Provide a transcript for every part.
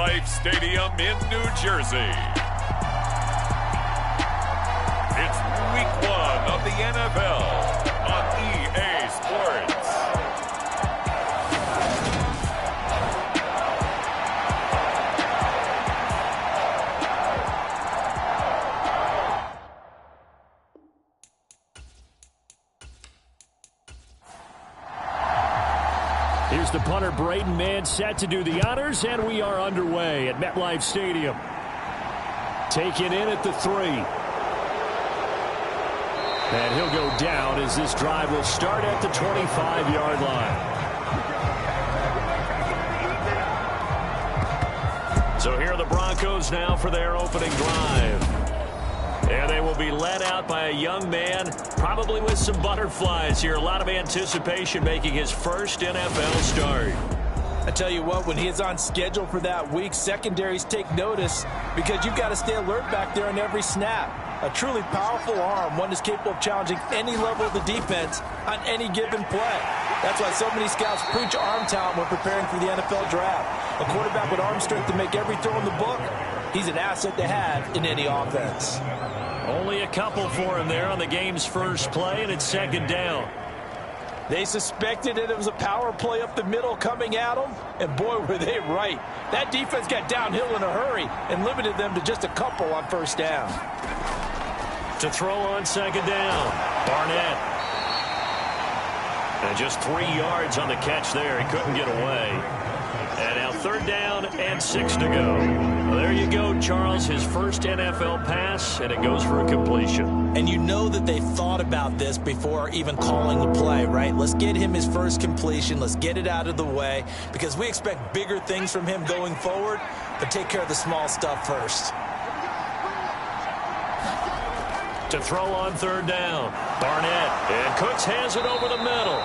MetLife Stadium in New Jersey. It's Week 1 of the NFL on EA Sports. Here's the punter, Braden Mann, set to do the honors, and we are underway at MetLife Stadium. Taken in at the 3. And he'll go down as this drive will start at the 25-yard line. So here are the Broncos now for their opening drive. And they will be led out by a young man, probably with some butterflies here. A lot of anticipation, making his first NFL start. I tell you what, when he is on schedule for that week, secondaries take notice because you've got to stay alert back there on every snap. A truly powerful arm, one that's capable of challenging any level of the defense on any given play. That's why so many scouts preach arm talent when preparing for the NFL draft. A quarterback with arm strength to make every throw in the book, he's an asset to have in any offense. Only a couple for him there on the game's first play, and it's second down. They suspected it was a power play up the middle coming at them, and boy, were they right. That defense got downhill in a hurry and limited them to just a couple on first down. To throw on second down, Barnett. And just 3 yards on the catch there. He couldn't get away. And now third down and 6 to go. Well, there you go, Charles. His first NFL pass, and it goes for a completion. And you know that they thought about this before even calling the play, right? Let's get him his first completion. Let's get it out of the way because we expect bigger things from him going forward, but take care of the small stuff first. To throw on third down, Barnett. And Cooks has it over the middle.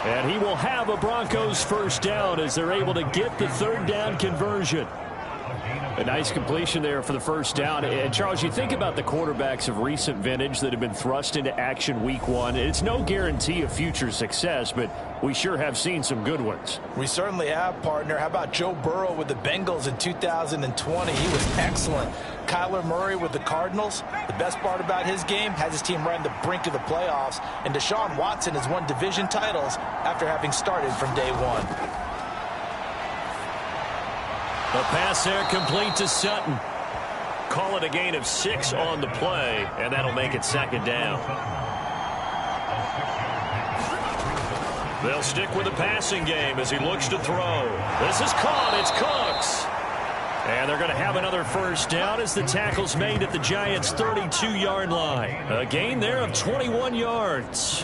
And he will have a Broncos first down as they're able to get the third down conversion. A nice completion there for the first down. And, Charles, you think about the quarterbacks of recent vintage that have been thrust into action week 1. It's no guarantee of future success, but we sure have seen some good ones. We certainly have, partner. How about Joe Burrow with the Bengals in 2020? He was excellent. Kyler Murray with the Cardinals. The best part about his game, has his team right on the brink of the playoffs. And Deshaun Watson has won division titles after having started from day one. A pass there complete to Sutton. Call it a gain of 6 on the play, and that'll make it second down. They'll stick with the passing game as he looks to throw. This is caught. It's Cooks. And they're going to have another first down as the tackle's made at the Giants' 32-yard line. A gain there of 21 yards.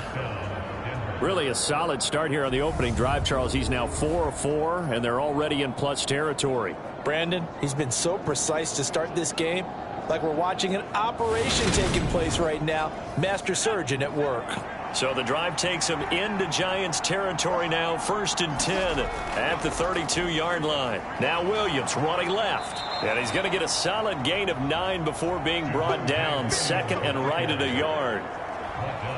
Really a solid start here on the opening drive, Charles. He's now 4 of 4, and they're already in plus territory. Brandon, he's been so precise to start this game, like we're watching an operation taking place right now. Master surgeon at work. So the drive takes him into Giants territory now, 1st and 10 at the 32-yard line. Now Williams running left, and he's going to get a solid gain of 9 before being brought down, 2nd and right at a yard.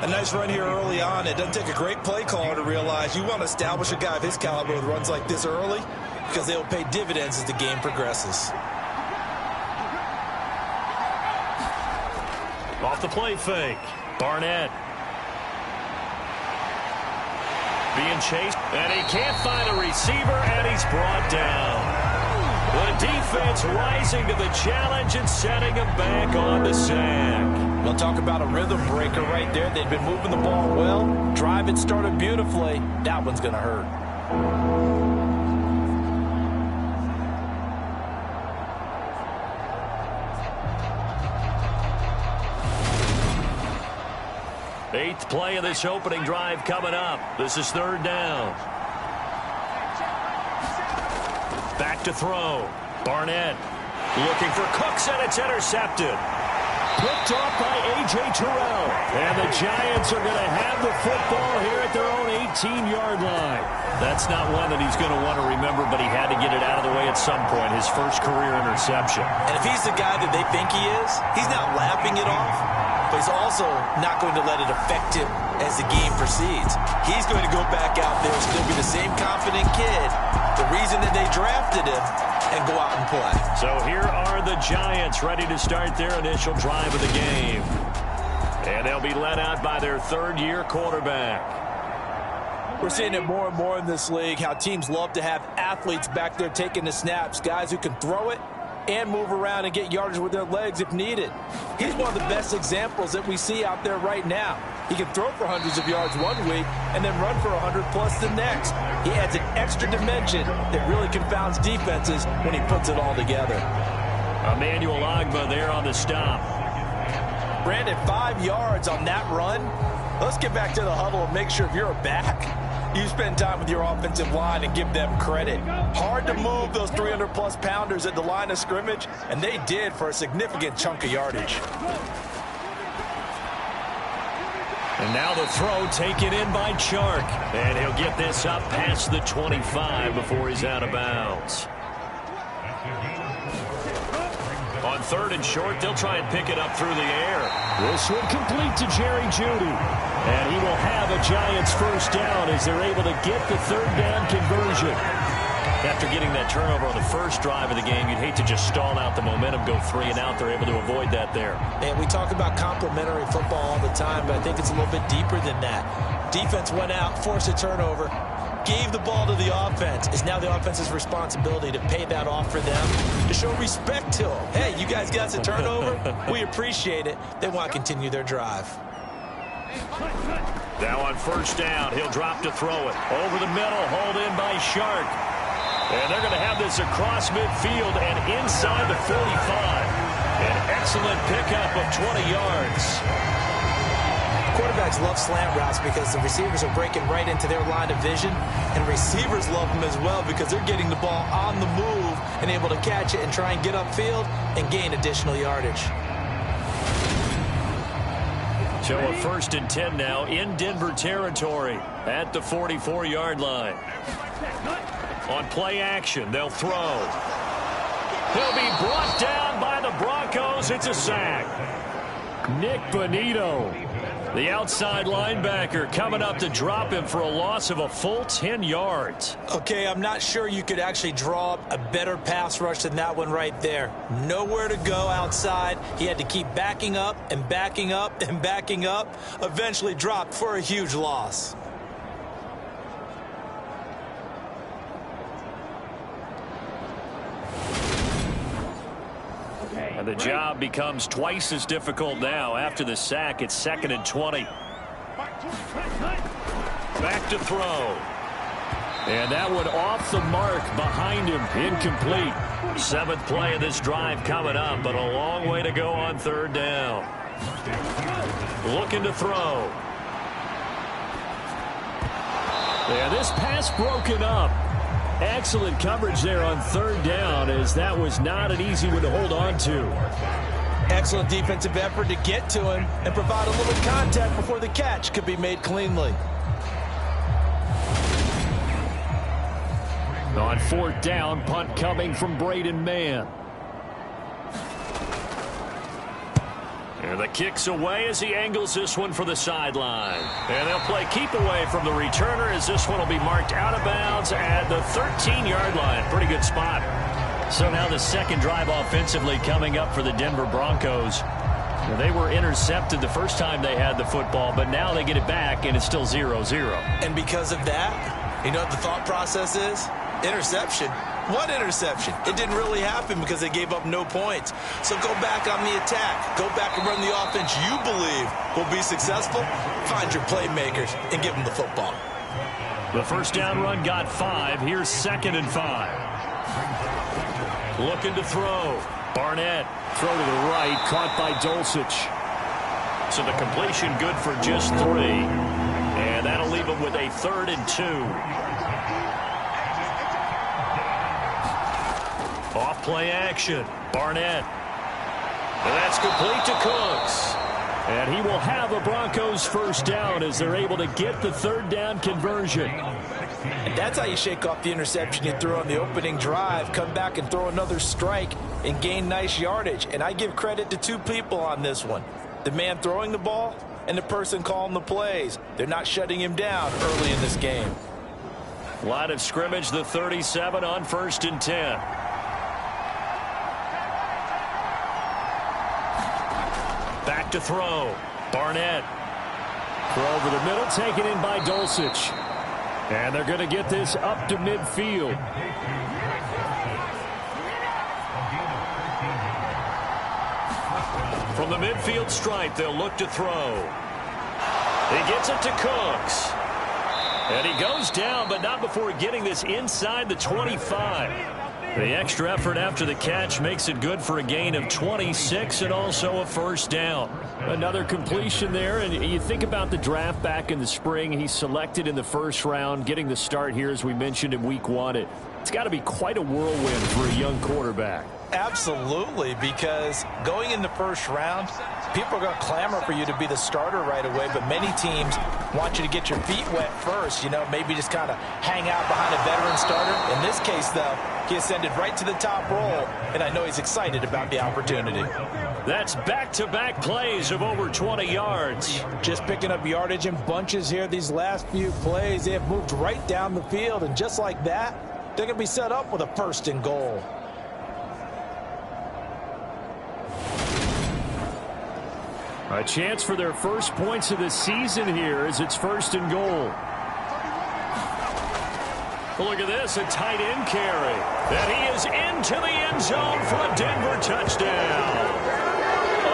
A nice run here early on. It doesn't take a great play caller to realize you want to establish a guy of his caliber with runs like this early because they will pay dividends as the game progresses. Off the play fake, Barnett. Being chased, and he can't find a receiver, and he's brought down. The defense rising to the challenge and setting him back on the sack. We'll talk about a rhythm breaker right there. They've been moving the ball well. Drive it started beautifully. That one's going to hurt. Eighth play of this opening drive coming up. This is third down. Back to throw. Barnett looking for Cooks, and it's intercepted. Picked off by A.J. Terrell. And the Giants are going to have the football here at their own 18-yard line. That's not one that he's going to want to remember, but he had to get it out of the way at some point. His first career interception. And if he's the guy that they think he is, he's not laughing it off, but he's also not going to let it affect him as the game proceeds. He's going to go back out there, still be the same confident kid, the reason that they drafted him, and go out and play. So here are the Giants ready to start their initial drive of the game. And they'll be led out by their third-year quarterback. We're seeing it more and more in this league, how teams love to have athletes back there taking the snaps, guys who can throw it and move around and get yardage with their legs if needed. He's one of the best examples that we see out there right now. He can throw for hundreds of yards one week and then run for 100+ the next. He adds an extra dimension that really confounds defenses when he puts it all together. Emmanuel Ogbah there on the stop. Brandon, 5 yards on that run. Let's get back to the huddle and make sure if you're a back, you spend time with your offensive line and give them credit. Hard to move those 300+ pounders at the line of scrimmage, and they did for a significant chunk of yardage. And now the throw taken in by Chark. And he'll get this up past the 25 before he's out of bounds. On 3rd and short, they'll try and pick it up through the air. This one complete to Jerry Jeudy. And he will have a Giants first down as they're able to get the 3rd down conversion. After getting that turnover on the first drive of the game, you'd hate to just stall out the momentum, go 3 and out. They're able to avoid that there. And we talk about complementary football all the time, but I think it's a little bit deeper than that. Defense went out, forced a turnover, gave the ball to the offense. It's now the offense's responsibility to pay that off for them, to show respect to them. Hey, you guys got a turnover? We appreciate it. They want to continue their drive. Now on 1st down, he'll drop to throw it. Over the middle, hauled in by Chark. And they're going to have this across midfield and inside the 45. An excellent pickup of 20 yards. Quarterbacks love slant routes because the receivers are breaking right into their line of vision, and receivers love them as well because they're getting the ball on the move and able to catch it and try and get upfield and gain additional yardage. So a 1st and 10 now in Denver territory at the 44-yard line. On play action, they'll throw. He'll be brought down by the Broncos. It's a sack. Nick Bonito, the outside linebacker, coming up to drop him for a loss of a full 10 yards. Okay, I'm not sure you could actually draw up a better pass rush than that one right there. Nowhere to go outside. He had to keep backing up and backing up and backing up. Eventually dropped for a huge loss. And the job becomes twice as difficult now. After the sack, it's 2nd and 20. Back to throw. And that one off the mark behind him. Incomplete. 7th play of this drive coming up, but a long way to go on 3rd down. Looking to throw. And this pass broken up. Excellent coverage there on 3rd down, as that was not an easy one to hold on to. Excellent defensive effort to get to him and provide a little contact before the catch could be made cleanly. On 4th down, punt coming from Braden Mann. And the kick's away as he angles this one for the sideline. And they'll play keep away from the returner as this one will be marked out of bounds at the 13-yard line. Pretty good spot. So now the 2nd drive offensively coming up for the Denver Broncos. They were intercepted the first time they had the football, but now they get it back, and it's still 0-0. And because of that, you know what the thought process is? Interception. What interception? It didn't really happen because they gave up no points. So go back on the attack. Go back and run the offense you believe will be successful. Find your playmakers and give them the football. The 1st down run got 5. Here's 2nd and 5. Looking to throw. Barnett. Throw to the right. Caught by Dulcich. So the completion good for just 3. And that'll leave him with a 3rd and 2. Off play action. Barnett. And that's complete to Cooks. And he will have a Broncos first down as they're able to get the 3rd down conversion. And that's how you shake off the interception you threw on the opening drive. Come back and throw another strike and gain nice yardage. And I give credit to 2 people on this one. The man throwing the ball and the person calling the plays. They're not shutting him down early in this game. Line of scrimmage, the 37 on 1st and 10. Back to throw. Barnett. Throw over the middle, taken in by Dulcich. And they're going to get this up to midfield. From the midfield stripe, they'll look to throw. He gets it to Cooks. And he goes down, but not before getting this inside the 25. The extra effort after the catch makes it good for a gain of 26 and also a first down. Another completion there, and you think about the draft back in the spring. He's selected in the first round, getting the start here, as we mentioned, in week 1. It's got to be quite a whirlwind for a young quarterback. Absolutely, because going in the first round, people are going to clamor for you to be the starter right away, but many teams want you to get your feet wet first, maybe just kind of hang out behind a veteran starter. In this case, though, he ascended right to the top role, and I know he's excited about the opportunity. That's back-to-back plays of over 20 yards. Just picking up yardage in bunches here these last few plays. They have moved right down the field, and just like that, they're going to be set up with a 1st and goal. A chance for their first points of the season here as it's 1st and goal. Look at this, a tight end carry. And he is into the end zone for a Denver touchdown.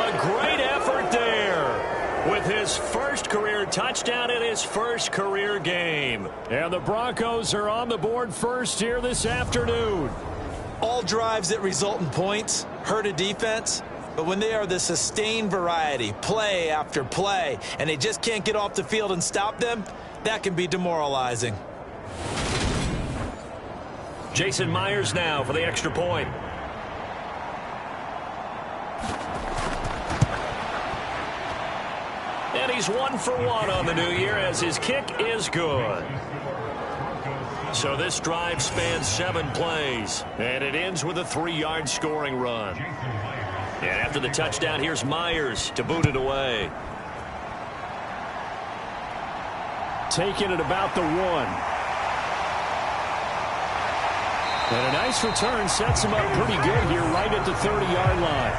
A great effort there with his first career touchdown in his first career game. And the Broncos are on the board first here this afternoon. All drives that result in points hurt a defense. But when they are the sustained variety, play after play, and they just can't get off the field and stop them, that can be demoralizing. Jason Myers now for the extra point. And he's 1 for 1 on the new year as his kick is good. So this drive spans 7 plays, and it ends with a 3-yard scoring run. And after the touchdown, here's Myers to boot it away. Taking it about the 1. And a nice return sets him up pretty good here right at the 30-yard line.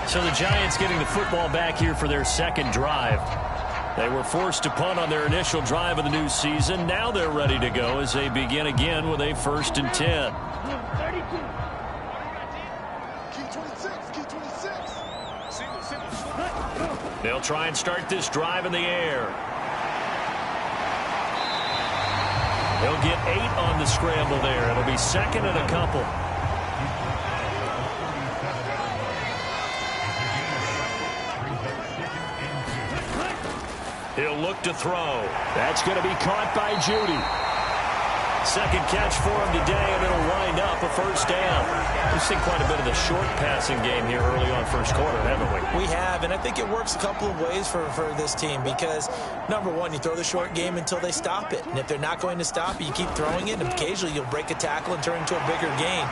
So the Giants getting the football back here for their second drive. They were forced to punt on their initial drive of the new season. Now they're ready to go as they begin again with a 1st and 10. They'll try and start this drive in the air. They'll get 8 on the scramble there. It'll be 2nd and a couple. He'll look to throw. That's going to be caught by Judy. Second catch for him today, and it'll wind up a first down. We've seen quite a bit of the short passing game here early on first quarter, haven't we? We have, and I think it works a couple of ways for this team because, number one, you throw the short game until they stop it. And if they're not going to stop it, you keep throwing it, and occasionally you'll break a tackle and turn into a bigger gain.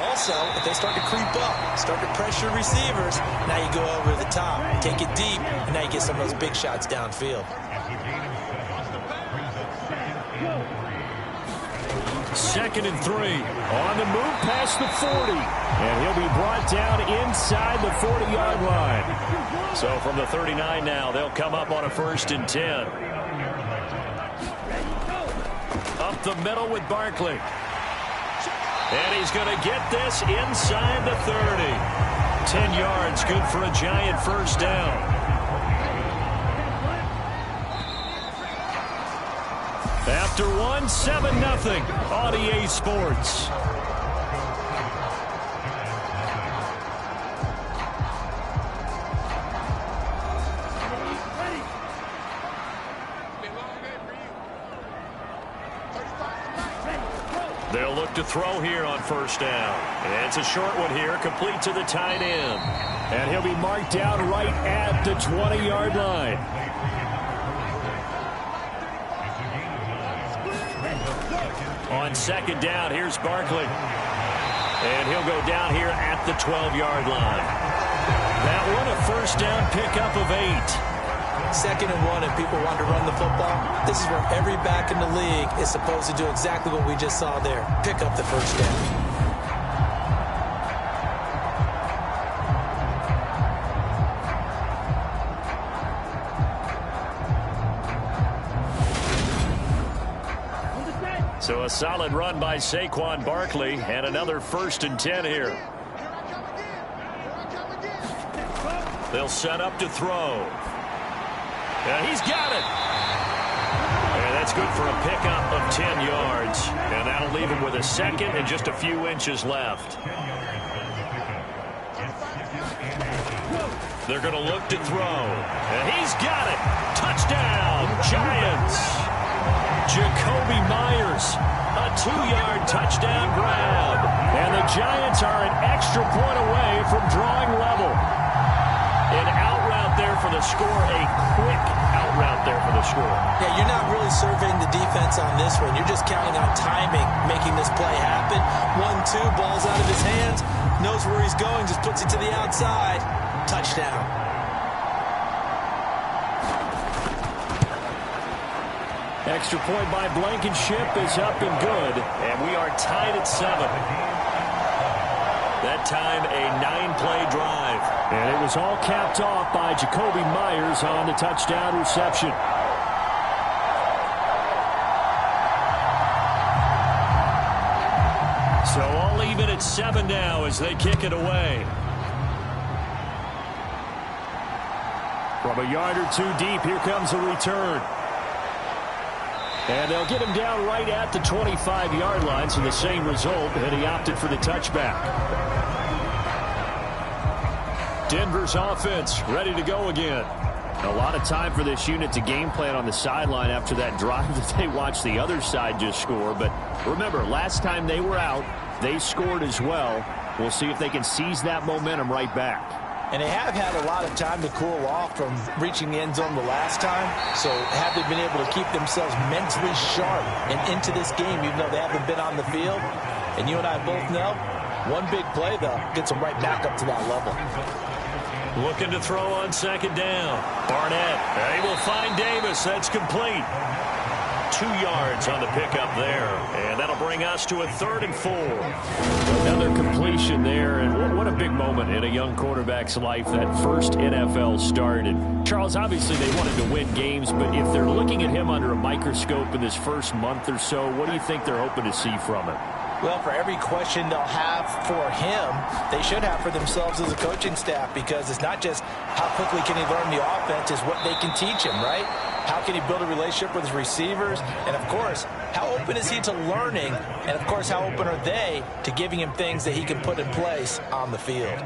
Also, if they start to creep up, start to pressure receivers, now you go over the top, take it deep, and now you get some of those big shots downfield. 2nd and 3. On the move past the 40. And he'll be brought down inside the 40-yard line. So from the 39 now, they'll come up on a 1st and 10. Up the middle with Barkley. And he's going to get this inside the 30. 10 yards, good for a Giant first down. After 1, 7-0 on EA Sports. They'll look to throw here on first down. And it's a short one here, complete to the tight end. And he'll be marked down right at the 20-yard line. On second down, here's Barkley. And he'll go down here at the 12-yard line. That one, a first down pickup of 8. 2nd and 1 and people want to run the football, this is where every back in the league is supposed to do exactly what we just saw there. Pick up the first down. So a solid run by Saquon Barkley and another 1st and 10 here. They'll set up to throw. And he's got it. And that's good for a pickup of 10 yards. And that'll leave him with a 2nd and just a few inches left. They're going to look to throw. And he's got it. Touchdown, Giants. Jacoby Myers, a 2-yard touchdown grab. And the Giants are an extra point away from drawing level. An out route there for the score, a quick out route there for the score. Yeah, you're not really surveying the defense on this one. You're just counting on timing, making this play happen. 1-2, ball's out of his hands, knows where he's going, just puts it to the outside. Touchdown. Extra point by Blankenship is up and good, and we are tied at 7. That time, a 9-play drive. And it was all capped off by Jacoby Myers on the touchdown reception. So all even at 7 now as they kick it away. From a yard or 2 deep, here comes a return. And they'll get him down right at the 25-yard line, so the same result, and he opted for the touchback. Denver's offense ready to go again. A lot of time for this unit to game plan on the sideline after that drive that they watched the other side just score. But remember, last time they were out, they scored as well. We'll see if they can seize that momentum right back. And they have had a lot of time to cool off from reaching the end zone the last time. So have they been able to keep themselves mentally sharp and into this game, even though they haven't been on the field? And you and I both know, one big play, though, gets them right back up to that level. Looking to throw on 2nd down. Barnett, he will find Davis. That's complete. 2 yards on the pickup there. And that'll bring us to a 3rd and 4. Another completion there. And what a big moment in a young quarterback's life, that first NFL start. And Charles, obviously they wanted to win games, but if they're looking at him under a microscope in this first month or so, what do you think they're hoping to see from him? Well, for every question they'll have for him, they should have for themselves as a coaching staff, because it's not just how quickly can he learn the offense, it's what they can teach him, right? How can he build a relationship with his receivers? And, of course, how open is he to learning? And, of course, how open are they to giving him things that he can put in place on the field?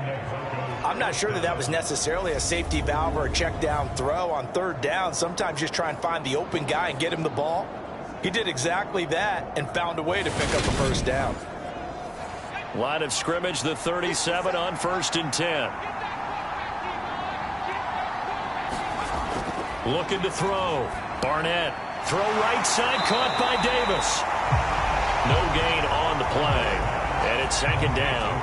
I'm not sure that that was necessarily a safety valve or a check down throw on 3rd down. Sometimes just try and find the open guy and get him the ball. He did exactly that and found a way to pick up a 1st down. Line of scrimmage, the 37 on 1st and 10. Looking to throw. Barnett. Throw right side, caught by Davis. No gain on the play. And it's 2nd down.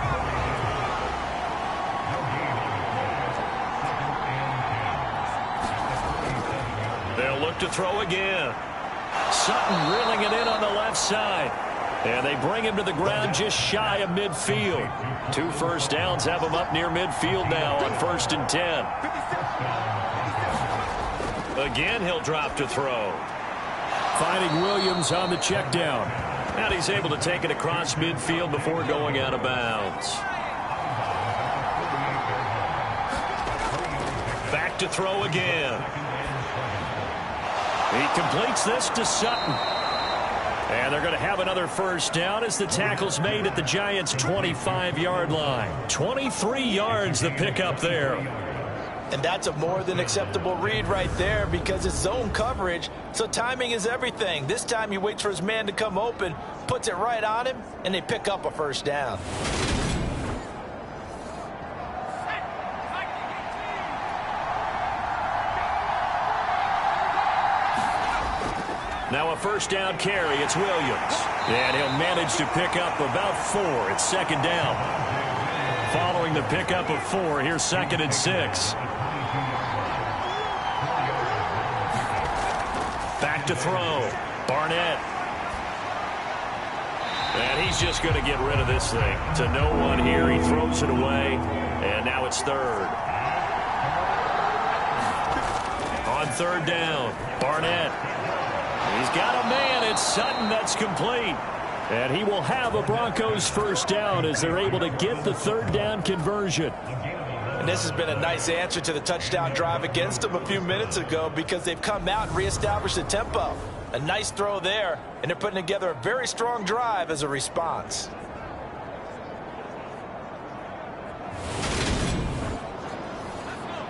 They'll look to throw again. Sutton reeling it in on the left side. And they bring him to the ground just shy of midfield. 2 1st downs have him up near midfield now on 1st and 10. Again, he'll drop to throw. Finding Williams on the check down. And he's able to take it across midfield before going out of bounds. Back to throw again. He completes this to Sutton. And they're going to have another 1st down as the tackle's made at the Giants' 25-yard line. 23 yards the pickup there. And that's a more than acceptable read right there, because it's zone coverage, so timing is everything. This time he waits for his man to come open, puts it right on him, and they pick up a 1st down. Now a 1st down carry. It's Williams. And he'll manage to pick up about 4. It's 2nd down. Following the pickup of 4, here's 2nd and 6. back to throw. Barnett. And he's just going to get rid of this thing. To no one here. He throws it away. And now it's third. On third down, Barnett. He's got a man. It's Sutton. That's complete. And he will have a Broncos first down as they're able to get the third down conversion. And this has been a nice answer to the touchdown drive against them a few minutes ago because they've come out and reestablished the tempo. A nice throw there, and they're putting together a very strong drive as a response.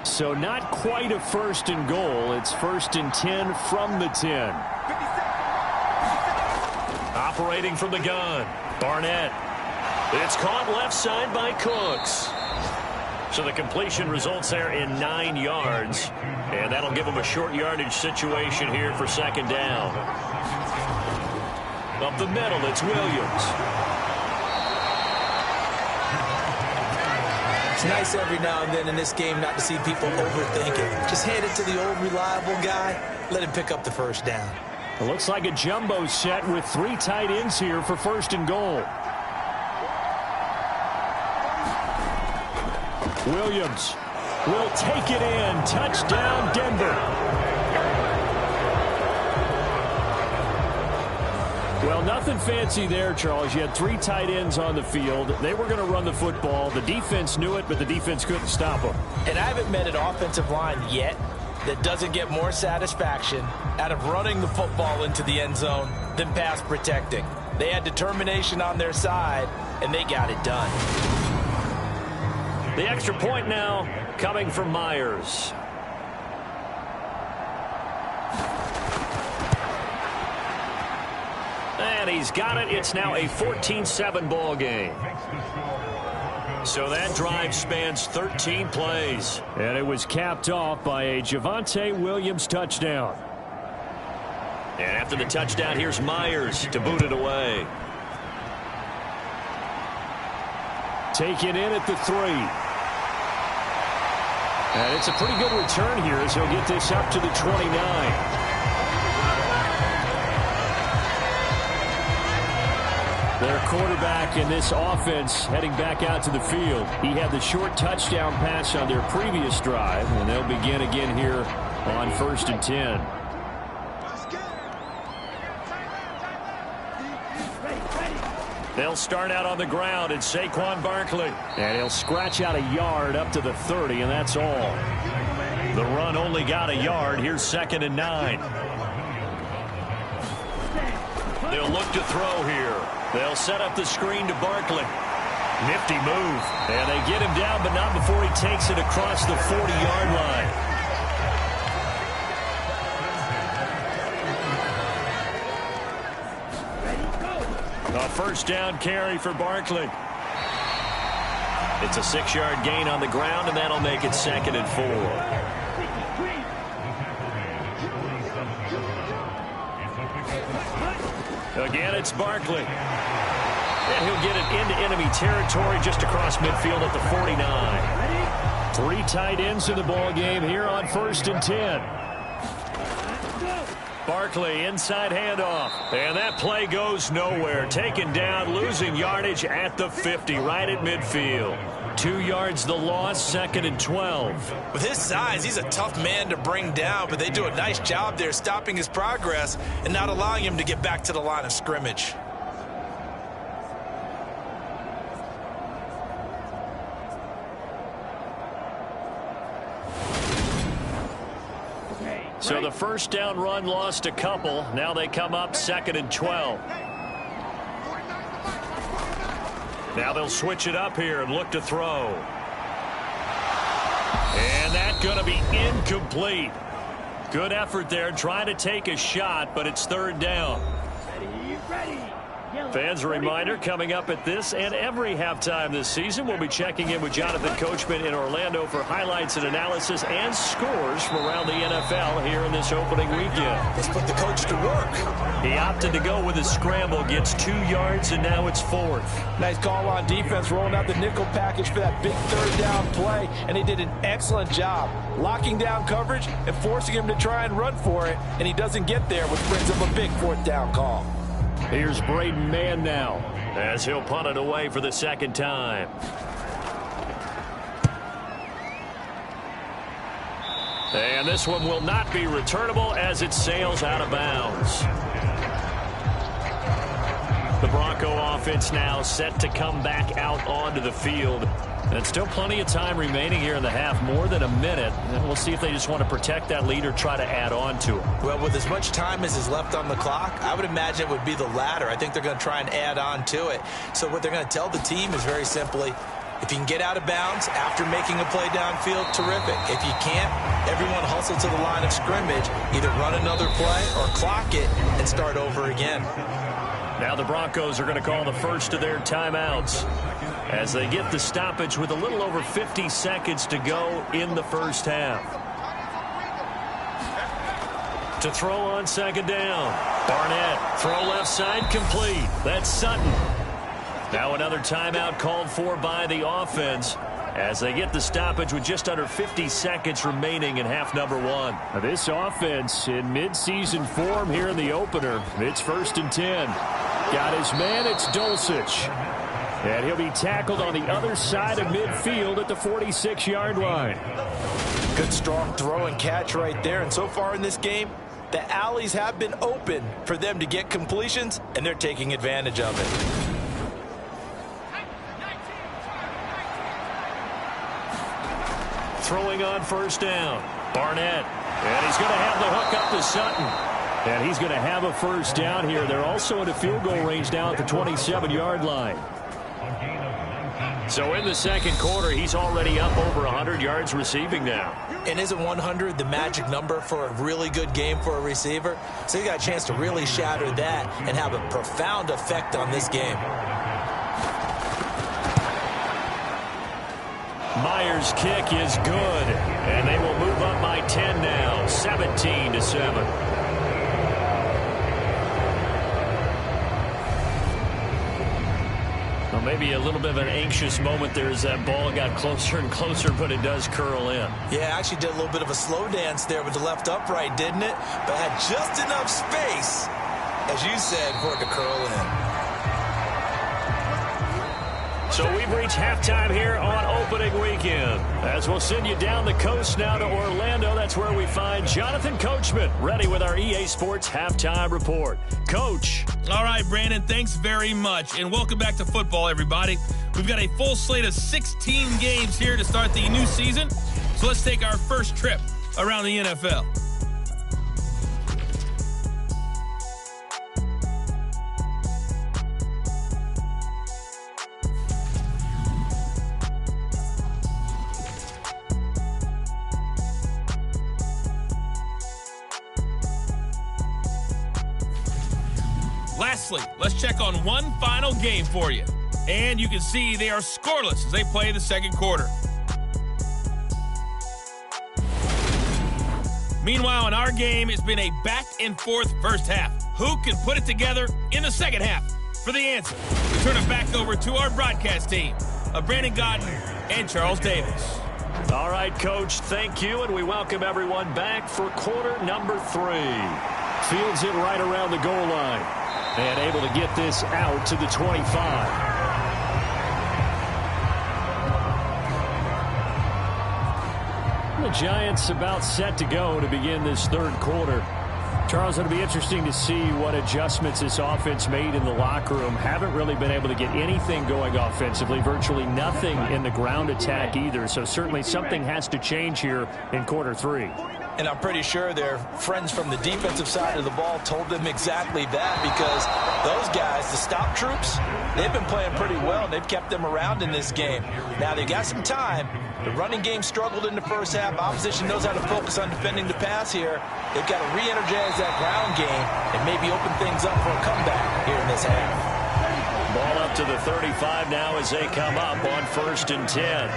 So not quite a first and goal. It's first and 10 from the 10. Operating from the gun, Barnett. It's caught left side by Cooks. So the completion results there in 9 yards. And that'll give them a short yardage situation here for second down. Up the middle, it's Williams. It's nice every now and then in this game not to see people overthink it. Just hand it to the old reliable guy. Let him pick up the first down. It looks like a jumbo set with 3 tight ends here for first and goal. Williams will take it in. Touchdown, Denver. Well, nothing fancy there, Charles. You had 3 tight ends on the field. They were going to run the football. The defense knew it, but the defense couldn't stop them. And I haven't met an offensive line yet that doesn't get more satisfaction out of running the football into the end zone than pass protecting. They had determination on their side, and they got it done. The extra point now coming from Myers. And he's got it. It's now a 14-7 ball game. So that drive spans 13 plays. And it was capped off by a Javonte Williams touchdown. And after the touchdown, here's Myers to boot it away. Taken in at the 3. And it's a pretty good return here as he'll get this up to the 29. Their quarterback in this offense heading back out to the field. He had the short touchdown pass on their previous drive, and they'll begin again here on first and 10. They'll start out on the ground. It's Saquon Barkley. And he'll scratch out a yard up to the 30, and that's all. The run only got a yard. Here's second and 9. They'll look to throw here. They'll set up the screen to Barkley. Nifty move. And they get him down, but not before he takes it across the 40-yard line. A first down carry for Barkley. It's a 6-yard gain on the ground, and that'll make it second and 4. Again, it's Barkley. And he'll get it into enemy territory just across midfield at the 49. 3 tight ends in the ball game here on first and 10. Barkley, inside handoff. And that play goes nowhere. Taken down, losing yardage at the 50, right at midfield. 2 yards the loss, second and 12. With his size, he's a tough man to bring down, but they do a nice job there stopping his progress and not allowing him to get back to the line of scrimmage. So the first down run lost a couple. Now they come up second and 12. Now they'll switch it up here and look to throw. And that's going to be incomplete. Good effort there trying to take a shot, but it's third down. Fans, a reminder, coming up at this and every halftime this season, we'll be checking in with Jonathan Coachman in Orlando for highlights and analysis and scores from around the NFL here in this opening weekend. Let's put the coach to work. He opted to go with a scramble, gets 2 yards, and now it's 4th. Nice call on defense, rolling out the nickel package for that big third down play, and he did an excellent job locking down coverage and forcing him to try and run for it, and he doesn't get there, which brings him a big 4th down call. Here's Braden Mann now, as he'll punt it away for the 2nd time. And this one will not be returnable as it sails out of bounds. The Bronco offense now set to come back out onto the field. And still plenty of time remaining here in the half, more than a minute. And we'll see if they just want to protect that lead or try to add on to it. Well, with as much time as is left on the clock, I would imagine it would be the latter. I think they're going to try and add on to it. So what they're going to tell the team is very simply, if you can get out of bounds after making a play downfield, terrific. If you can't, everyone hustle to the line of scrimmage, either run another play or clock it and start over again. Now the Broncos are going to call the first of their timeouts as they get the stoppage with a little over 50 seconds to go in the first half. To throw on 2nd down. Barnett, throw left side, complete. That's Sutton. Now another timeout called for by the offense as they get the stoppage with just under 50 seconds remaining in half number 1. This offense in midseason form here in the opener. It's 1st and 10. Got his man, it's Dulcich. And he'll be tackled on the other side of midfield at the 46-yard line. Good strong throw and catch right there. And so far in this game, the alleys have been open for them to get completions, and they're taking advantage of it. Throwing on 1st down. Barnett. And he's going to have the hook up to Sutton. And he's going to have a 1st down here. They're also into field goal range now at the 27-yard line. So in the 2nd quarter, he's already up over 100 yards receiving now. And isn't 100 the magic number for a really good game for a receiver? So you got a chance to really shatter that and have a profound effect on this game. Myers' kick is good, and they will move up by 10 now, 17-7. Well, maybe a little bit of an anxious moment there as that ball got closer and closer, but it does curl in. Yeah, actually did a little bit of a slow dance there with the left upright, didn't it? But had just enough space, as you said, for it to curl in. So we've reached halftime here on opening weekend. As we'll send you down the coast now to Orlando, that's where we find Jonathan Coachman, ready with our EA Sports Halftime Report. Coach. All right, Brandon, thanks very much. And welcome back to football, everybody. We've got a full slate of 16 games here to start the new season. So let's take our first trip around the NFL. Lastly, let's check on one final game for you. And you can see they are scoreless as they play the 2nd quarter. Meanwhile, in our game, it's been a back-and-forth first half. Who can put it together in the 2nd half? For the answer, we turn it back over to our broadcast team of Brandon Godden and Charles Davis. All right, Coach, thank you, and we welcome everyone back for quarter number 3. Fields it right around the goal line. And able to get this out to the 25. The Giants about set to go to begin this 3rd quarter. Charles, it'll be interesting to see what adjustments this offense made in the locker room. Haven't really been able to get anything going offensively, virtually nothing in the ground attack either. So certainly something has to change here in quarter 3. And I'm pretty sure their friends from the defensive side of the ball told them exactly that, because those guys, the stop troops, they've been playing pretty well. They've kept them around in this game. Now they got some time. The running game struggled in the first half. Opposition knows how to focus on defending the pass here. They've got to re-energize that ground game and maybe open things up for a comeback here in this half. out to the 35 now as they come up on 1st and 10.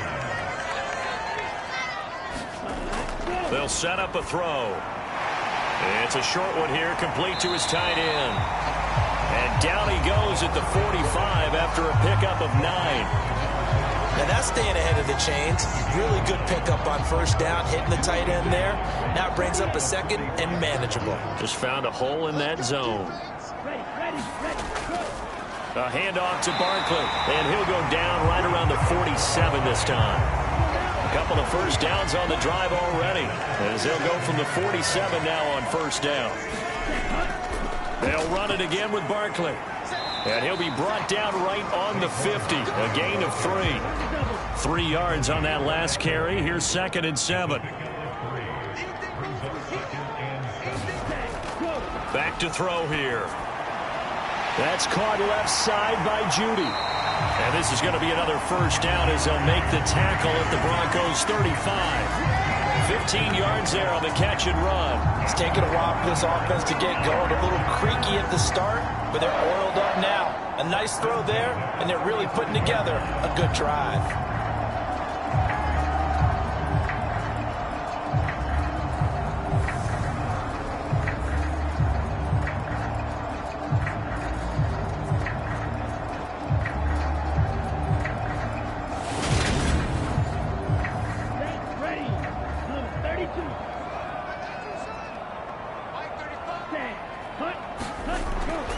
They'll set up a throw. It's a short one here, complete to his tight end. And down he goes at the 45 after a pickup of 9. Now that's staying ahead of the chains. Really good pickup on 1st down, hitting the tight end there. Now it brings up a 2nd and manageable. Just found a hole in that zone. A handoff to Barkley, and he'll go down right around the 47 this time. A couple of 1st downs on the drive already, as they'll go from the 47 now on 1st down. They'll run it again with Barkley. And he'll be brought down right on the 50. A gain of 3. 3 yards on that last carry. Here's 2nd and 7. Back to throw here. That's caught left side by Judy. And this is going to be another 1st down as they'll make the tackle at the Broncos 35. 15 yards there on the catch and run. It's taken a while for this offense to get going. A little creaky at the start, but they're oiled up now. A nice throw there, and they're really putting together a good drive.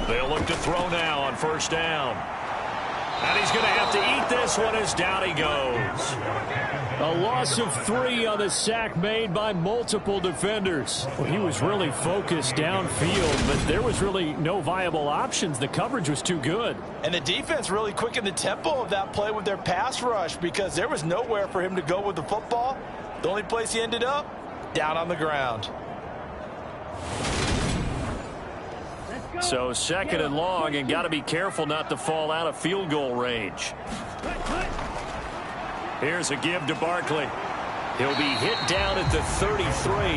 They'll look to throw now on 1st down. And he's going to have to eat this one as down he goes. A loss of 3 on the sack made by multiple defenders. Well, he was really focused downfield, but there was really no viable options. The coverage was too good. And the defense really quickened the tempo of that play with their pass rush because there was nowhere for him to go with the football. The only place he ended up, down on the ground. So 2nd and long, and got to be careful not to fall out of field goal range. Here's a give to Barkley. He'll be hit down at the 33,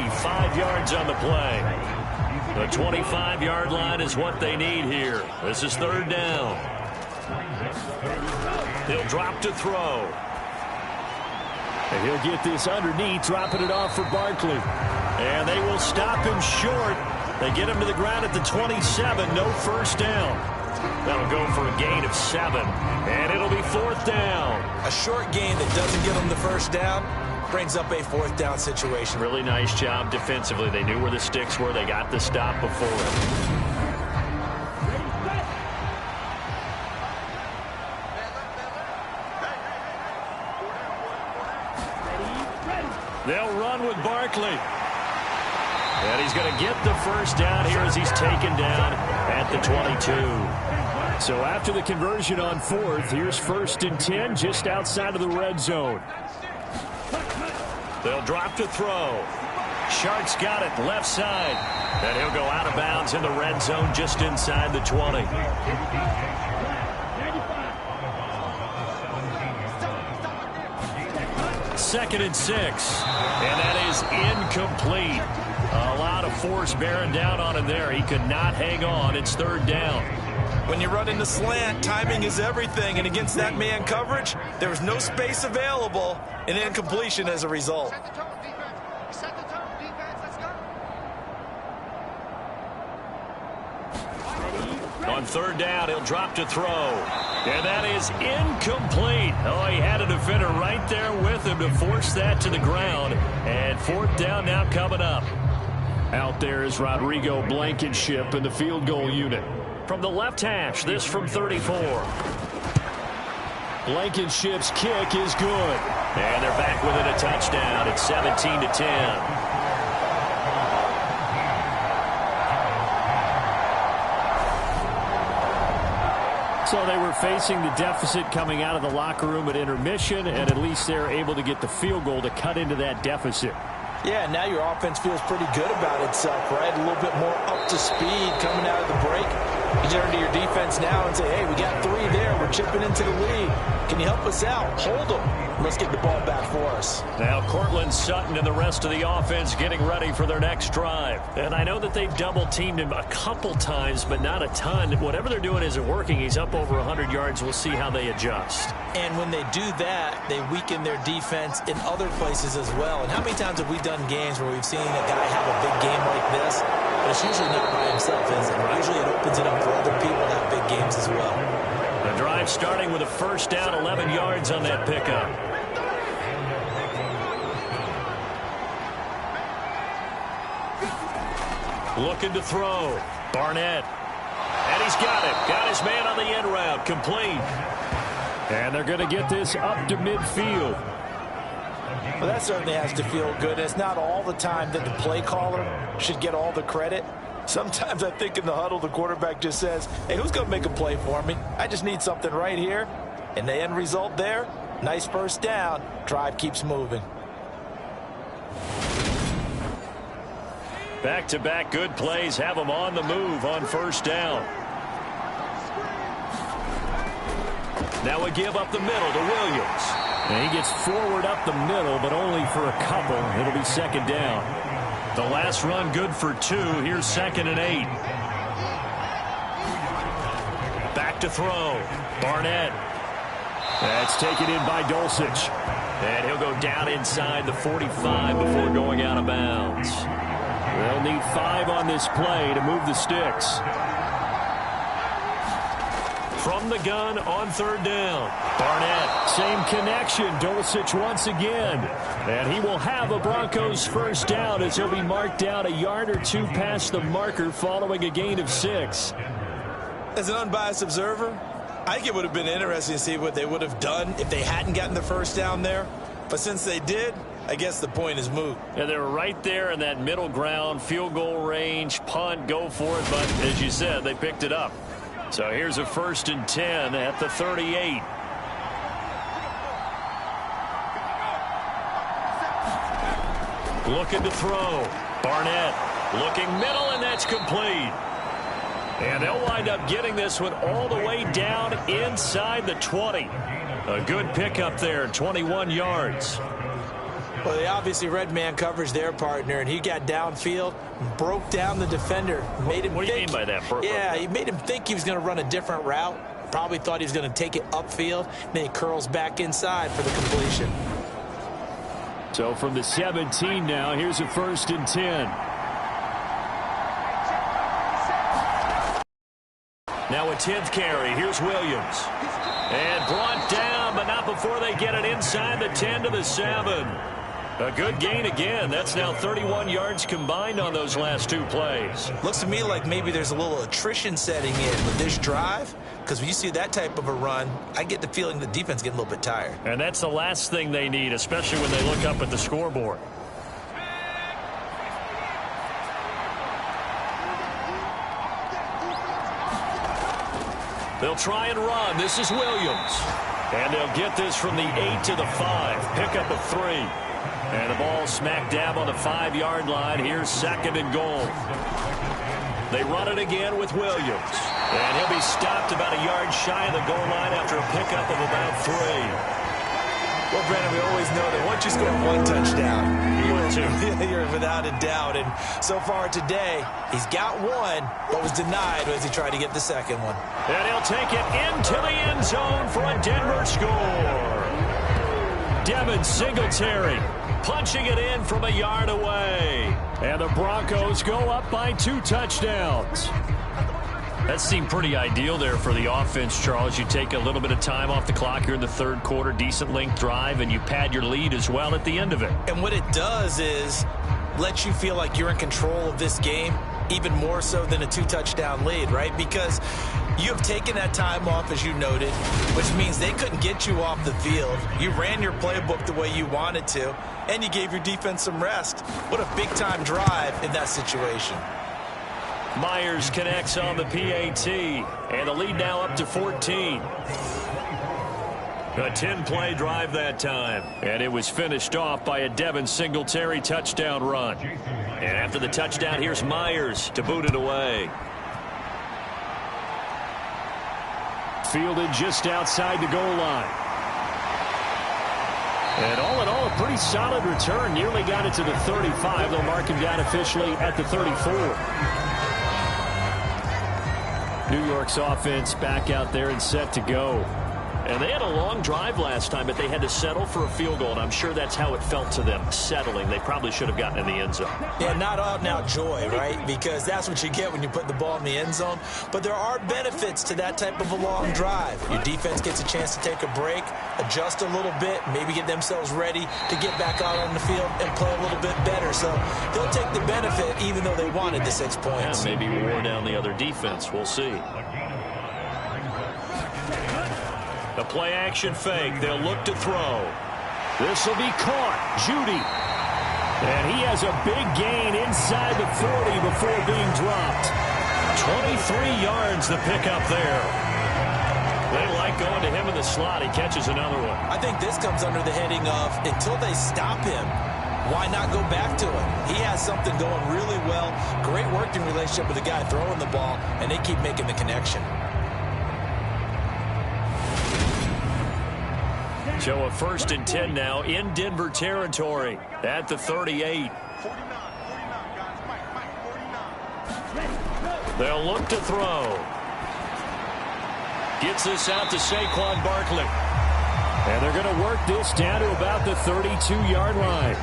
5 yards on the play. The 25-yard line is what they need here. This is 3rd down. He'll drop to throw. And he'll get this underneath, dropping it off for Barkley. And they will stop him short. They get him to the ground at the 27, no 1st down. That'll go for a gain of 7, and it'll be 4th down. A short gain that doesn't get them the 1st down brings up a 4th down situation. Really nice job defensively. They knew where the sticks were. They got the stop before it. They'll run with Barkley. And he's going to get the 1st down here as he's taken down at the 22. So after the conversion on 4th, here's 1st and 10 just outside of the red zone. They'll drop to throw. Shark's got it left side. And he'll go out of bounds in the red zone just inside the 20. 2nd and 6. And that is incomplete. A lot of force bearing down on him there. He could not hang on. It's 3rd down. When you run in the slant, timing is everything. And against that man coverage, there was no space available, and incompletion as a result. On 3rd down, he'll drop to throw. And that is incomplete. Oh, he had a defender right there with him to force that to the ground. And 4th down now coming up. Out there is Rodrigo Blankenship in the field goal unit. From the left hash, this from 34. Blankenship's kick is good. And they're back within a touchdown. It's 17-10. So they were facing the deficit coming out of the locker room at intermission, and at least they're able to get the field goal to cut into that deficit. Yeah, now your offense feels pretty good about itself, right? A little bit more up to speed coming out of the break. You turn to your defense now and say, hey, we got 3 there. We're chipping into the lead. Can you help us out? Hold them. Let's get the ball back for us. Now Cortland Sutton and the rest of the offense getting ready for their next drive. And I know that they've double-teamed him a couple times, but not a ton. Whatever they're doing isn't working. He's up over 100 yards. We'll see how they adjust. And when they do that, they weaken their defense in other places as well. And how many times have we done games where we've seen a guy have a big game like this? But it's usually not by himself, is it? Usually it opens it up for other people to have big games as well. The drive starting with a first down, 11 yards on that pickup. Looking to throw. Barnett. And he's got it. Got his man on the end route. Complete. And they're going to get this up to midfield. Well, that certainly has to feel good. It's not all the time that the play caller should get all the credit. Sometimes I think in the huddle, the quarterback just says, hey, who's going to make a play for me? I just need something right here. And the end result there, nice first down. Drive keeps moving. Back-to-back good plays have them on the move on first down. Now a give up the middle to Williams. And he gets forward up the middle, but only for a couple. It'll be second down. The last run good for 2. Here's 2nd and 8. Back to throw. Barnett. That's taken in by Dulcich. And he'll go down inside the 45 before going out of bounds. They'll need 5 on this play to move the sticks. From the gun on third down. Barnett. Same connection. Dulcich once again. And he will have a Broncos first down as he'll be marked down a yard or 2 past the marker following a gain of 6. As an unbiased observer, I think it would have been interesting to see what they would have done if they hadn't gotten the first down there. But since they did, I guess the point is moot. And they were right there in that middle ground, field goal range, punt, go for it. But as you said, they picked it up. So here's a 1st and 10 at the 38. Looking to throw. Barnett looking middle, and that's complete. And they'll wind up getting this one all the way down inside the 20. A good pickup there, 21 yards. Well, they obviously read man coverage their partner, and he got downfield, broke down the defender, made him What do you mean by that? Yeah, he made him think he was going to run a different route. Probably thought he was going to take it upfield. Then he curls back inside for the completion. So from the 17 now, here's a 1st and 10. Now a 10th carry. Here's Williams. And brought down, but not before they get it inside the 10 to the 7. A good gain again. That's now 31 yards combined on those last 2 plays. Looks to me like maybe there's a little attrition setting in with this drive, because when you see that type of a run, I get the feeling the defense getting a little bit tired. And that's the last thing they need, especially when they look up at the scoreboard. They'll try and run. This is Williams. And they'll get this from the 8 to the 5. Pickup of 3. And the ball smack dab on the 5-yard line. Here's 2nd and goal. They run it again with Williams. And he'll be stopped about a yard shy of the goal line after a pickup of about 3. Well, Brandon, we always know that once you score 1 touchdown, you're without a doubt. And so far today, he's got 1, but was denied as he tried to get the 2nd one. And he'll take it into the end zone for a Denver score. Devin Singletary punching it in from a yard away. And the Broncos go up by 2 touchdowns. That seemed pretty ideal there for the offense, Charles. You take a little bit of time off the clock here in the 3rd quarter, decent length drive, and you pad your lead as well at the end of it. And what it does is let you feel like you're in control of this game, even more so than a 2-touchdown lead, right? Because you have taken that time off, as you noted, which means they couldn't get you off the field. You ran your playbook the way you wanted to, and you gave your defense some rest. What a big-time drive in that situation. Myers connects on the PAT, and the lead now up to 14. A 10-play drive that time, and it was finished off by a Devin Singletary touchdown run. And after the touchdown, here's Myers to boot it away. Fielded just outside the goal line. And all in all, a pretty solid return. Nearly got it to the 35. They'll mark him down officially at the 34. New York's offense back out there and set to go. And they had a long drive last time, but they had to settle for a field goal, and I'm sure that's how it felt to them, settling. They probably should have gotten in the end zone. Yeah, not out-and-out joy, right? Because that's what you get when you put the ball in the end zone. But there are benefits to that type of a long drive. Your defense gets a chance to take a break, adjust a little bit, maybe get themselves ready to get back out on the field and play a little bit better. So they'll take the benefit even though they wanted the 6 points. Yeah, maybe wore down the other defense. We'll see. The play-action fake. They'll look to throw. This will be caught. Judy. And he has a big gain inside the 40 before being dropped. 23 yards the pickup there. They like going to him in the slot. He catches another one. I think this comes under the heading of until they stop him, why not go back to him? He has something going really well. Great working relationship with the guy throwing the ball, and they keep making the connection. So a 1st and 10 now in Denver territory at the 38. They'll look to throw. Gets this out to Saquon Barkley. And they're going to work this down to about the 32-yard line.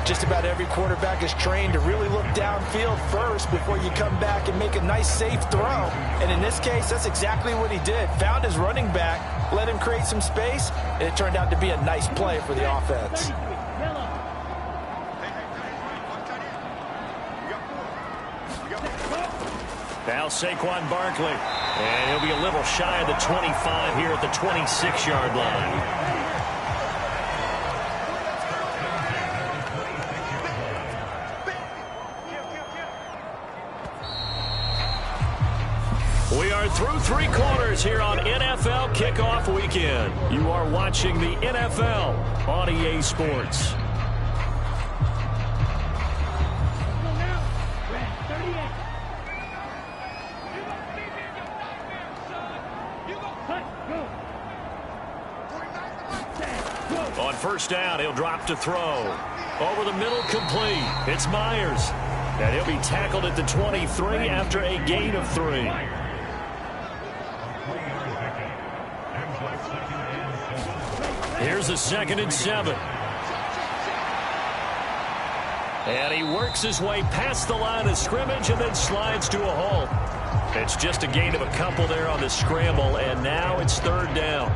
Just about every quarterback is trained to really look downfield first before you come back and make a nice, safe throw. And in this case, that's exactly what he did. Found his running back, let him create some space, and it turned out to be a nice play for the offense. Now Saquon Barkley. And he'll be a little shy of the 25 here at the 26-yard line. We are through 3 quarters here on NFL Kickoff Weekend. You are watching the NFL on EA Sports. On 1st down, he'll drop to throw. Over the middle, complete. It's Myers. And he'll be tackled at the 23 after a gain of 3. Here's a 2nd and 7. And he works his way past the line of scrimmage and then slides to a halt. It's just a gain of a couple there on the scramble, and now it's 3rd down.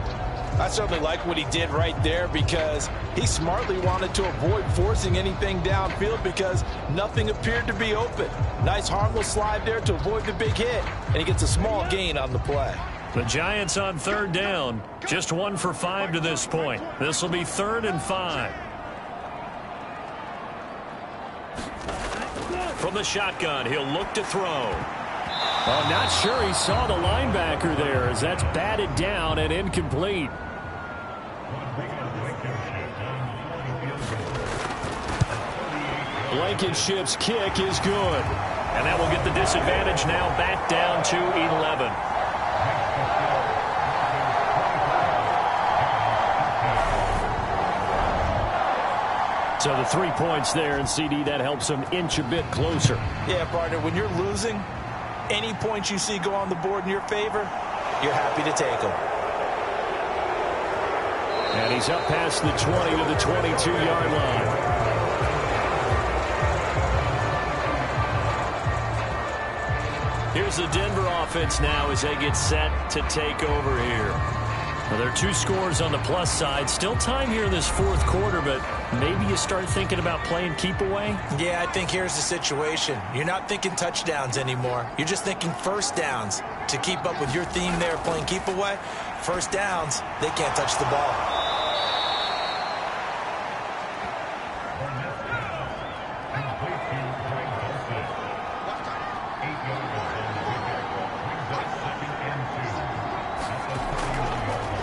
I certainly like what he did right there because he smartly wanted to avoid forcing anything downfield because nothing appeared to be open. Nice harmless slide there to avoid the big hit, and he gets a small gain on the play. The Giants on 3rd down, just 1 for 5 to this point. This will be 3rd and 5. From the shotgun, he'll look to throw. I'm not sure he saw the linebacker there as that's batted down and incomplete. Blankenship's kick is good. And that will get the disadvantage now back down to 11. So the 3 points there, and CD, that helps them inch a bit closer. Yeah, partner, when you're losing, any points you see go on the board in your favor, you're happy to take them. And he's up past the 20 to the 22-yard line. Here's the Denver offense now as they get set to take over here. Well, there are 2 scores on the plus side. Still time here in this 4th quarter, but maybe you start thinking about playing keep away? Yeah, I think here's the situation. You're not thinking touchdowns anymore. You're just thinking 1st downs. To keep up with your theme there, playing keep away, 1st downs, they can't touch the ball.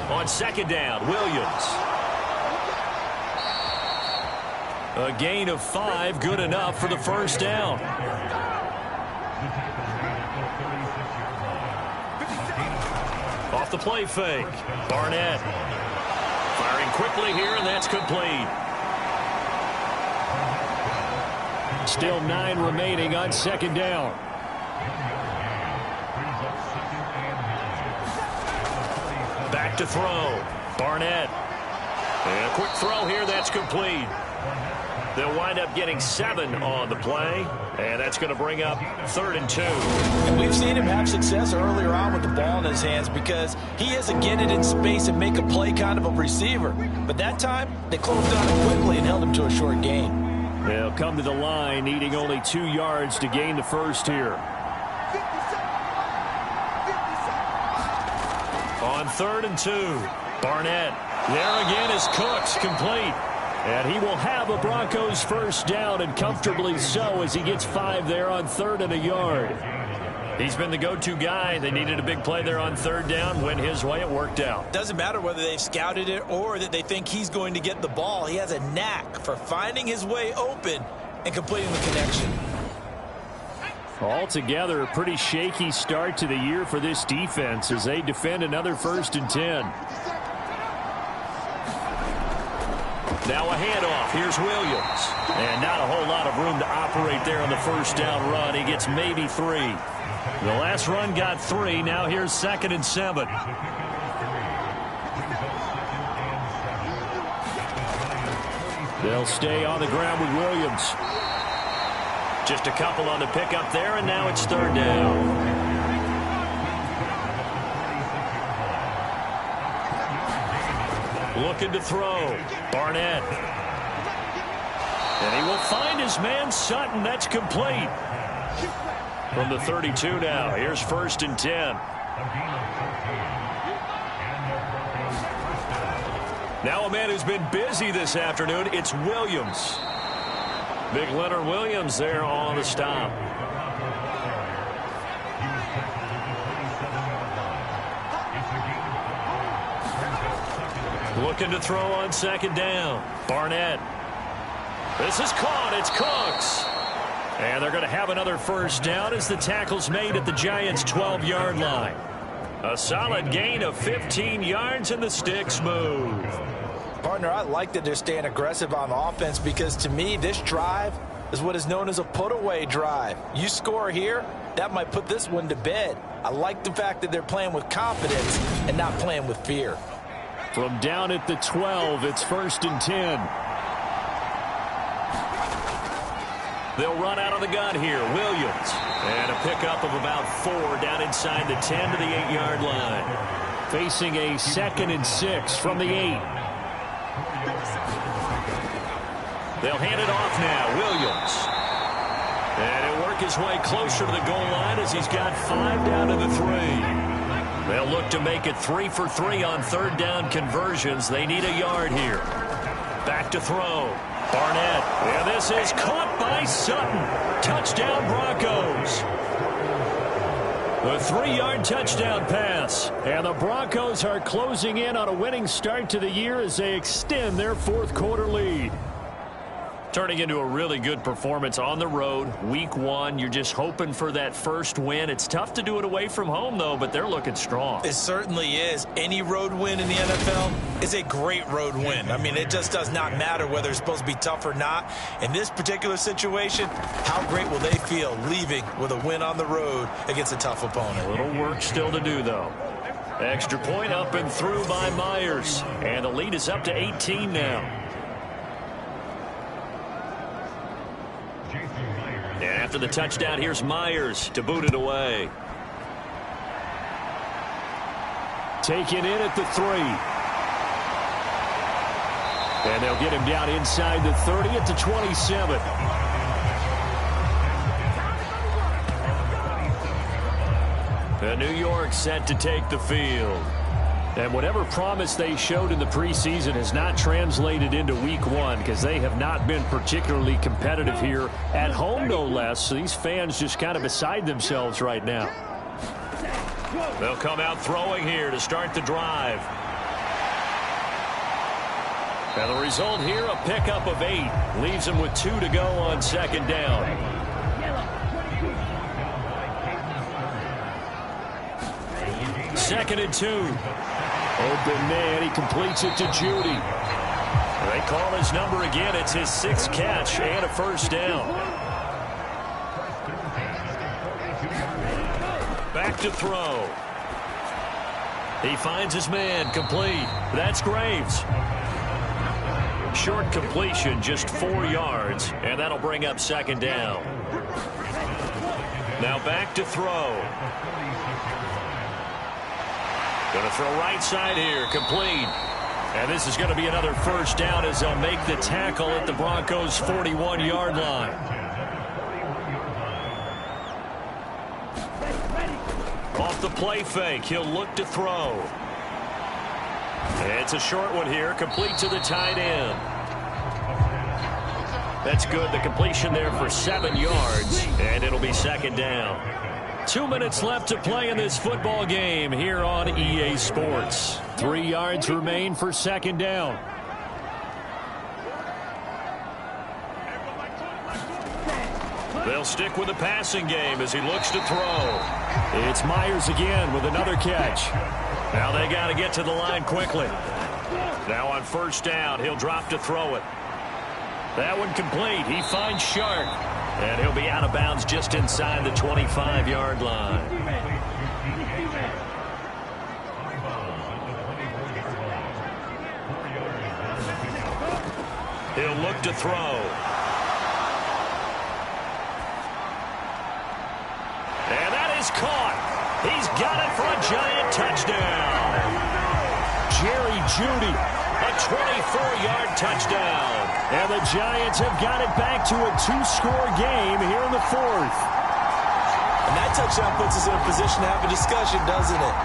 On 2nd down, Williams. A gain of 5, good enough for the 1st down. Off the play fake. Barnett firing Throwing quickly here, and that's complete. Still 9 remaining on second down. Back to throw. Barnett. And a quick throw here, that's complete. They'll wind up getting 7 on the play, and that's going to bring up 3rd and 2. And we've seen him have success earlier on with the ball in his hands because he isn't getting it in space and make a play kind of a receiver. But that time, they closed on him quickly and held him to a short gain. They'll come to the line, needing only 2 yards to gain the first here. On 3rd and 2, Barnett. There again is Cooks, complete. And he will have a Broncos first down, and comfortably so, as he gets 5 there on 3rd and a yard. He's been the go-to guy. They needed a big play there on 3rd down. Went his way. It worked out. Doesn't matter whether they've scouted it or that they think he's going to get the ball. He has a knack for finding his way open and completing the connection. Altogether, a pretty shaky start to the year for this defense as they defend another 1st and 10. Now a handoff. Here's Williams. And not a whole lot of room to operate there on the first down run. He gets maybe 3. The last run got 3. Now here's 2nd and 7. They'll stay on the ground with Williams. Just a couple on the pickup there, and now it's 3rd down. Looking to throw. Barnett. And he will find his man Sutton. That's complete. From the 32 now. Here's 1st and 10. Now a man who's been busy this afternoon. It's Williams. Big Leonard Williams there on the stop. Looking to throw on 2nd down. Barnett. This is caught. It's Cooks. And they're going to have another first down as the tackle's made at the Giants' 12-yard line. A solid gain of 15 yards, and the sticks move. Partner, I like that they're staying aggressive on offense because, to me, this drive is what is known as a put-away drive. You score here, that might put this one to bed. I like the fact that they're playing with confidence and not playing with fear. From down at the 12, it's 1st and 10. They'll run out of the gun here. Williams. And a pickup of about 4 down inside the 10 to the 8-yard line. Facing a 2nd and 6 from the 8. They'll hand it off now. Williams. And he'll work his way closer to the goal line as he's got 5 down to the 3. They'll look to make it 3 for 3 on 3rd down conversions. They need a yard here. Back to throw. Barnett. And this is caught by Sutton. Touchdown Broncos. A 3-yard touchdown pass. And the Broncos are closing in on a winning start to the year as they extend their 4th quarter lead. Turning into a really good performance on the road. Week 1, you're just hoping for that first win. It's tough to do it away from home, though, but they're looking strong. It certainly is. Any road win in the NFL is a great road win. I mean, it just does not matter whether it's supposed to be tough or not. In this particular situation, how great will they feel leaving with a win on the road against a tough opponent? A little work still to do, though. Extra point up and through by Myers. And the lead is up to 18 now. And after the touchdown, here's Myers to boot it away. Taken in at the 3. And they'll get him down inside the 30 at the 27. And New York set to take the field. And whatever promise they showed in the preseason has not translated into week 1 because they have not been particularly competitive here at home, no less. So these fans just kind of beside themselves right now. They'll come out throwing here to start the drive. And the result here, a pickup of 8. Leaves them with 2 to go on 2nd down. Second and 2. Open man, he completes it to Judy. They call his number again. It's his 6th catch and a first down. Back to throw. He finds his man, complete. That's Graves. Short completion, just 4 yards, and that'll bring up 2nd down. Now back to throw. Going to throw right side here, complete. And this is going to be another first down as they'll make the tackle at the Broncos' 41-yard line. Off the play fake, he'll look to throw. It's a short one here, complete to the tight end. That's good, the completion there for 7 yards, and it'll be 2nd down. 2 minutes left to play in this football game here on EA Sports. 3 yards remain for 2nd down. They'll stick with the passing game as he looks to throw. It's Myers again with another catch. Now they got to get to the line quickly. Now on first down, he'll drop to throw it. That one complete. He finds Sharp. And he'll be out of bounds just inside the 25-yard line. He'll look to throw. And that is caught. He's got it for a giant touchdown. Jerry Jeudy, a 24-yard touchdown. And the Giants have got it back to a 2-score game here in the 4th. And that touchdown puts us in a position to have a discussion, doesn't it?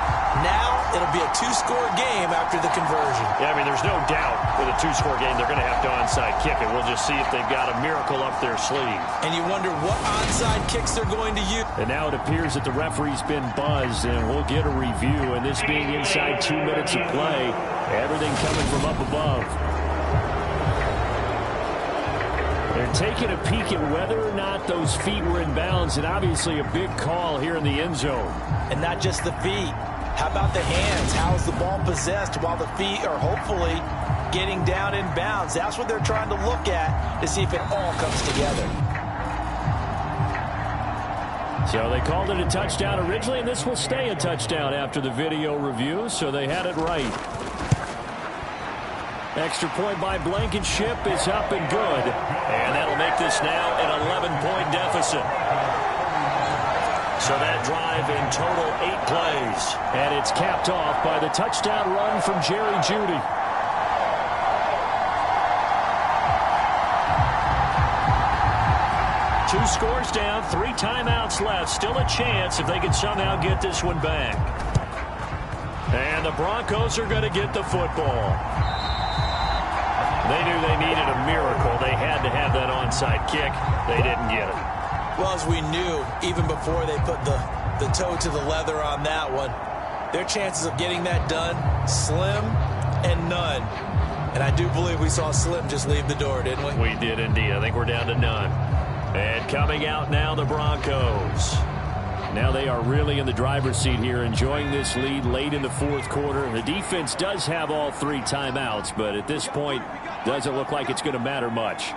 Now it'll be a 2-score game after the conversion. Yeah, I mean, there's no doubt with a 2-score game they're going to have to onside kick it. We'll just see if they've got a miracle up their sleeve. And you wonder what onside kicks they're going to use. And now it appears that the referee's been buzzed, and we'll get a review. And this being inside 2 minutes of play, everything coming from up above. They're taking a peek at whether or not those feet were in bounds, and obviously a big call here in the end zone. And not just the feet. How about the hands? How is the ball possessed while the feet are hopefully getting down in bounds? That's what they're trying to look at to see if it all comes together. So they called it a touchdown originally, and this will stay a touchdown after the video review, so they had it right. Extra point by Blankenship is up and good. And that'll make this now an 11-point deficit. So that drive in total 8 plays. And it's capped off by the touchdown run from Jerry Jeudy. Two scores down, 3 timeouts left. Still a chance if they can somehow get this one back. And the Broncos are going to get the football. They knew they needed a miracle. They had to have that onside kick. They didn't get it. Well, as we knew, even before they put the toe to the leather on that one, their chances of getting that done, slim and none. And I do believe we saw Slim just leave the door, didn't we? We did indeed. I think we're down to none. And coming out now, the Broncos. Now they are really in the driver's seat here, enjoying this lead late in the 4th quarter. The defense does have all 3 timeouts, but at this point, doesn't look like it's going to matter much.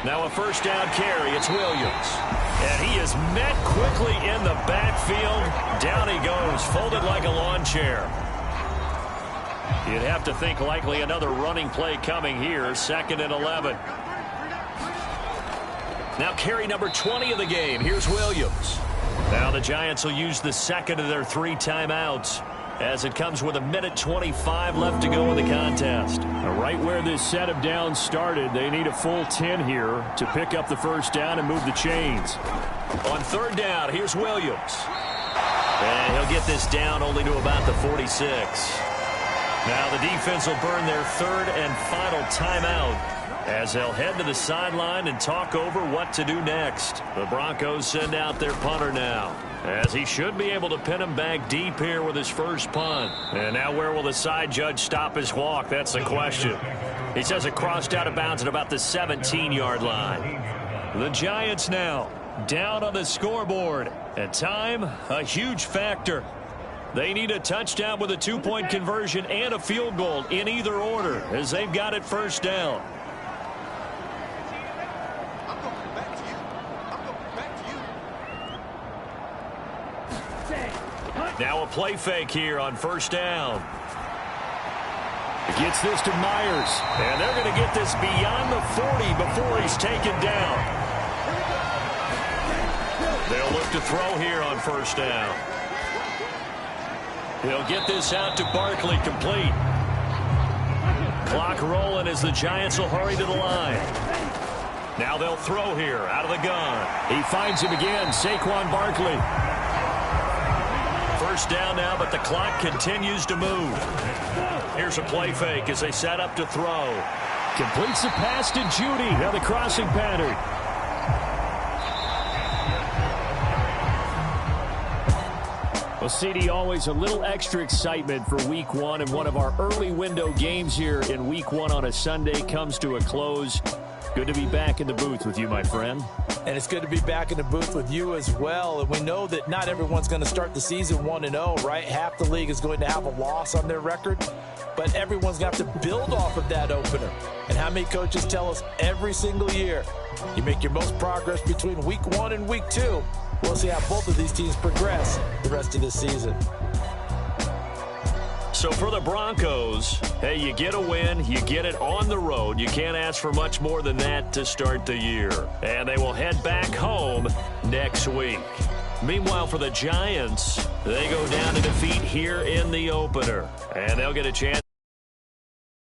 Now a first down carry. It's Williams. And he is met quickly in the backfield. Down he goes, folded like a lawn chair. You'd have to think likely another running play coming here. 2nd and 11. Now carry number 20 of the game. Here's Williams. Now the Giants will use the 2nd of their 3 timeouts as it comes with 1:25 left to go in the contest. Right where this set of downs started, they need a full 10 here to pick up the first down and move the chains. On 3rd down, here's Williams. And he'll get this down only to about the 46. Now the defense will burn their 3rd and final timeout as they'll head to the sideline and talk over what to do next. The Broncos send out their punter now, as he should be able to pin him back deep here with his first punt. And now where will the side judge stop his walk? That's the question. He says it crossed out of bounds at about the 17-yard line. The Giants now down on the scoreboard. And time, a huge factor. They need a touchdown with a two-point conversion and a field goal in either order as they've got it first down. Now a play fake here on first down. Gets this to Myers. And they're going to get this beyond the 40 before he's taken down. They'll look to throw here on first down. They'll get this out to Barkley, complete. Clock rolling as the Giants will hurry to the line. Now they'll throw here out of the gun. He finds him again, Saquon Barkley. First down now, but the clock continues to move. Here's a play fake as they set up to throw. Completes the pass to Judy. Now the crossing pattern. Well, CD, always a little extra excitement for Week 1, and one of our early window games here in Week 1 on a Sunday comes to a close. Good to be back in the booth with you, my friend. And it's good to be back in the booth with you as well. And we know that not everyone's going to start the season 1-0, right? Half the league is going to have a loss on their record. But everyone's going to have to build off of that opener. And how many coaches tell us every single year, you make your most progress between Week 1 and Week 2. We'll see how both of these teams progress the rest of this season. So for the Broncos, hey, you get a win, you get it on the road. You can't ask for much more than that to start the year. And they will head back home next week. Meanwhile, for the Giants, they go down to defeat here in the opener. And they'll get a chance